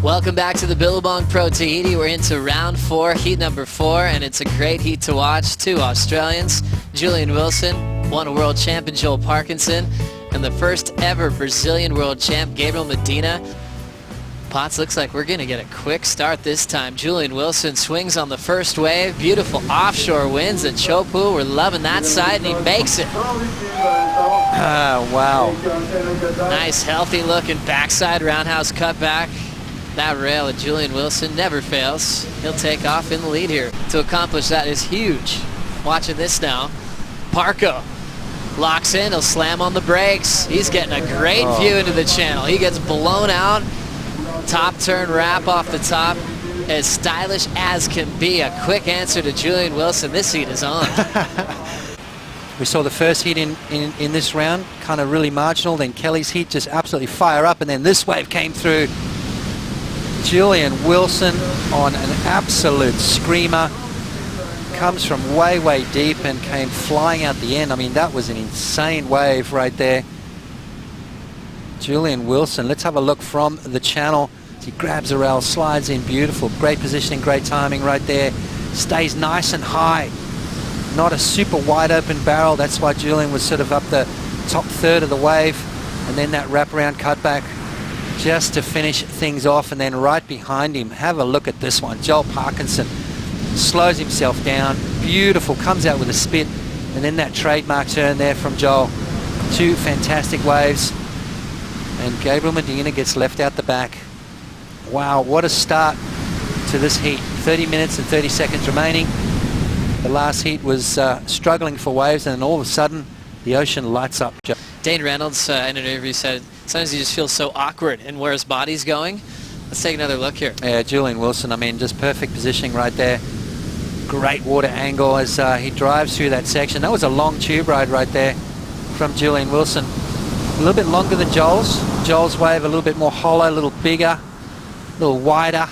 Welcome back to the Billabong Pro Tahiti. We're into round 4, heat number 4, and it's a great heat to watch. 2 Australians, Julian Wilson, won a world champ in Joel Parkinson, and the first ever Brazilian world champ, Gabriel Medina. Potts, looks like we're going to get a quick start this time. Julian Wilson swings on the first wave. Beautiful offshore winds at Chopu. We're loving that side, and he makes it. Wow. Nice, healthy looking backside roundhouse cutback. That rail at Julian Wilson never fails. He'll take off in the lead here. To accomplish that is huge. Watching this now. Parko locks in. He'll slam on the brakes. He's getting a great view into the channel. He gets blown out. Top turn wrap off the top. As stylish as can be. A quick answer to Julian Wilson. This heat is on. We saw the first heat in this round, kind of really marginal. Then Kelly's heat just absolutely fire up. And then this wave came through. Julian Wilson on an absolute screamer. Comes from way, way deep and came flying out the end. I mean, that was an insane wave right there. Julian Wilson, let's have a look from the channel. He grabs a rail, slides in, beautiful. Great positioning, great timing right there. Stays nice and high. Not a super wide open barrel. That's why Julian was sort of up the top third of the wave. And then that wraparound cutback just to finish things off. And then right behind him, have a look at this one. Joel Parkinson slows himself down. Beautiful, comes out with a spit. And then that trademark turn there from Joel. 2 fantastic waves. And Gabriel Medina gets left out the back. Wow, what a start to this heat. 30 minutes and 30 seconds remaining. The last heat was struggling for waves, and then all of a sudden, the ocean lights up. Dane Reynolds in an interview said, sometimes he just feels so awkward in where his body's going. Let's take another look here. Yeah, Julian Wilson, I mean, just perfect positioning right there. Great water angle as he drives through that section. That was a long tube ride right there from Julian Wilson. A little bit longer than Joel's. Joel's wave a little bit more hollow, a little bigger, a little wider.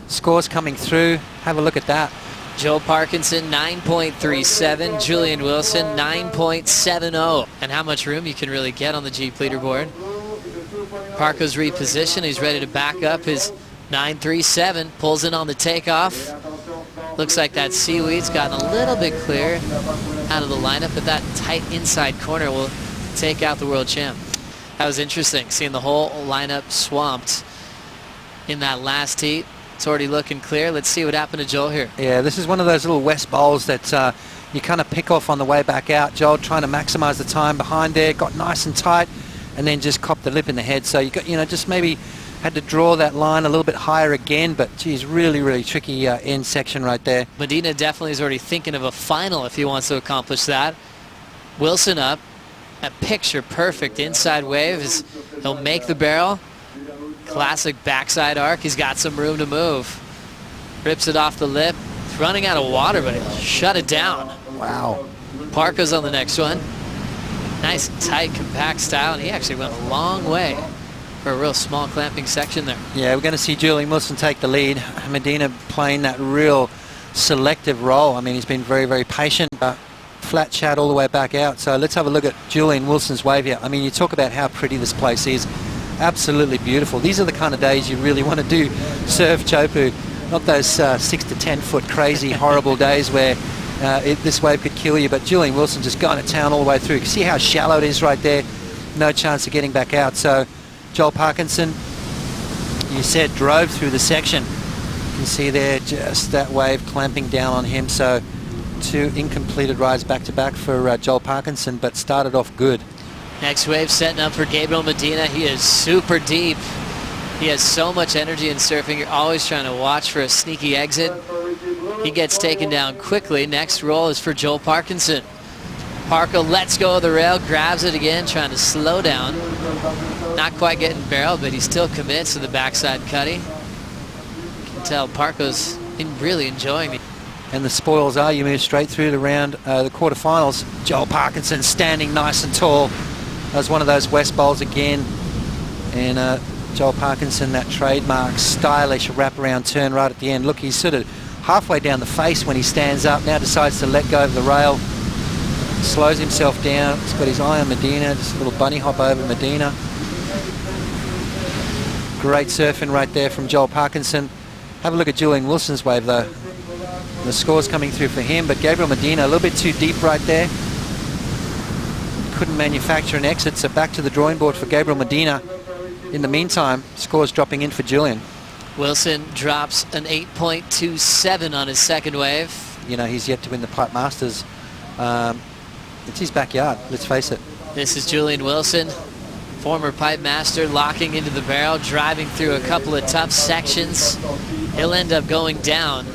Scores coming through. Have a look at that. Joel Parkinson, 9.37. Julian Wilson, 9.70. And how much room you can really get on the Jeep leaderboard. Parko's repositioned. He's ready to back up his 9.37. Pulls in on the takeoff. Looks like that seaweed's gotten a little bit clear out of the lineup, but that tight inside corner will take out the world champ. That was interesting, seeing the whole lineup swamped in that last heat. It's already looking clear. Let's see what happened to Joel here. Yeah, this is one of those little west bowls that you kind of pick off on the way back out. Joel trying to maximize the time behind there, got nice and tight, and then just copped the lip in the head. So you got, just maybe had to draw that line a little bit higher again, but geez, really, really tricky end section right there. Medina definitely is already thinking of a final if he wants to accomplish that. Wilson up. A picture perfect inside wave as he'll make the barrel. Classic backside arc. He's got some room to move. Rips it off the lip. He's running out of water, but he'll shut it down. Wow. Parko's on the next one. Nice and tight, compact style, and he actually went a long way for a real small clamping section there. Yeah, we're going to see Julian Wilson take the lead. Medina playing that real selective role. I mean, he's been very, very patient. Flat chat all the way back out. So let's have a look at Julian Wilson's wave here. I mean, you talk about how pretty this place is. Absolutely beautiful. These are the kind of days you really want to do surf Chopu. Not those 6 to 10 foot crazy horrible days where this wave could kill you. But Julian Wilson just going to town all the way through. You can see how shallow it is right there. No chance of getting back out. So Joel Parkinson, you said, drove through the section. You can see there just that wave clamping down on him. So 2 incompleted rides back-to-back for Joel Parkinson, but started off good. Next wave setting up for Gabriel Medina. He is super deep. He has so much energy in surfing. You're always trying to watch for a sneaky exit. He gets taken down quickly. Next roll is for Joel Parkinson. Parko lets go of the rail, grabs it again, trying to slow down. Not quite getting barreled, but he still commits to the backside cutty. You can tell Parko's really enjoying it. And the spoils are you move straight through the round, the quarterfinals. Joel Parkinson standing nice and tall. That was one of those west bowls again. And Joel Parkinson, that trademark stylish wraparound turn right at the end. Look, he's sort of halfway down the face when he stands up. Now decides to let go of the rail. Slows himself down. He's got his eye on Medina. Just a little bunny hop over Medina. Great surfing right there from Joel Parkinson. Have a look at Julian Wilson's wave though. The score's coming through for him, but Gabriel Medina a little bit too deep right there. Couldn't manufacture an exit, so back to the drawing board for Gabriel Medina. In the meantime, scores dropping in for Julian. Wilson drops an 8.27 on his second wave. You know, he's yet to win the Pipe Masters. It's his backyard, let's face it. This is Julian Wilson, former Pipe Master, locking into the barrel, driving through a couple of tough sections. He'll end up going down.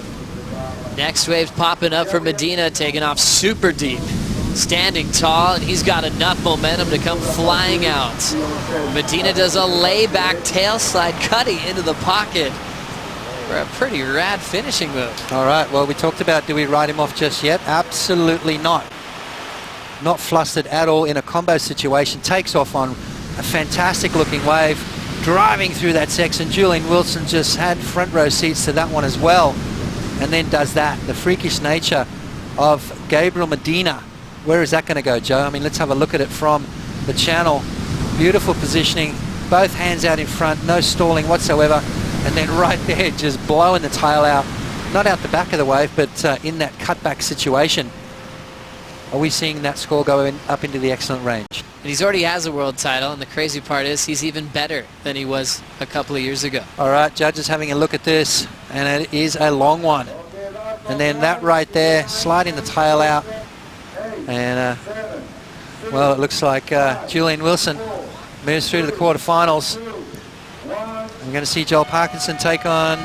Next wave's popping up for Medina, taking off super deep. Standing tall, and he's got enough momentum to come flying out. Medina does a layback tail slide cutty into the pocket for a pretty rad finishing move. All right, well, we talked about, do we ride him off just yet? Absolutely not. Not flustered at all in a combo situation. Takes off on a fantastic looking wave, driving through that section. Julian Wilson just had front row seats to that one as well, and then does that. The freakish nature of Gabriel Medina. Where is that going to go, Joe? I mean, let's have a look at it from the channel. Beautiful positioning, both hands out in front, no stalling whatsoever, and then right there, just blowing the tail out. Not out the back of the wave, but in that cutback situation. Are we seeing that score go up into the excellent range? And he's already has a world title, and the crazy part is he's even better than he was a couple of years ago. All right, judges having a look at this, and it is a long one. And then that right there, sliding the tail out. And, well, it looks like Julian Wilson moves through to the quarterfinals. We're going to see Joel Parkinson take on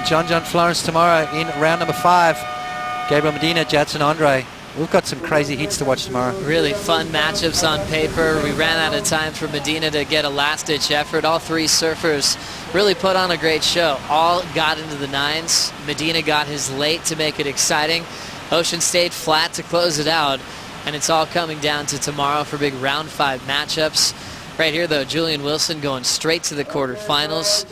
John Florence tomorrow in round number 5. Gabriel Medina, Jadson Andre. We've got some crazy heats to watch tomorrow. Really fun matchups on paper. We ran out of time for Medina to get a last-ditch effort. All three surfers really put on a great show. All got into the 9s. Medina got his late to make it exciting. Ocean stayed flat to close it out. And it's all coming down to tomorrow for big round 5 matchups. Right here, though, Julian Wilson going straight to the quarterfinals.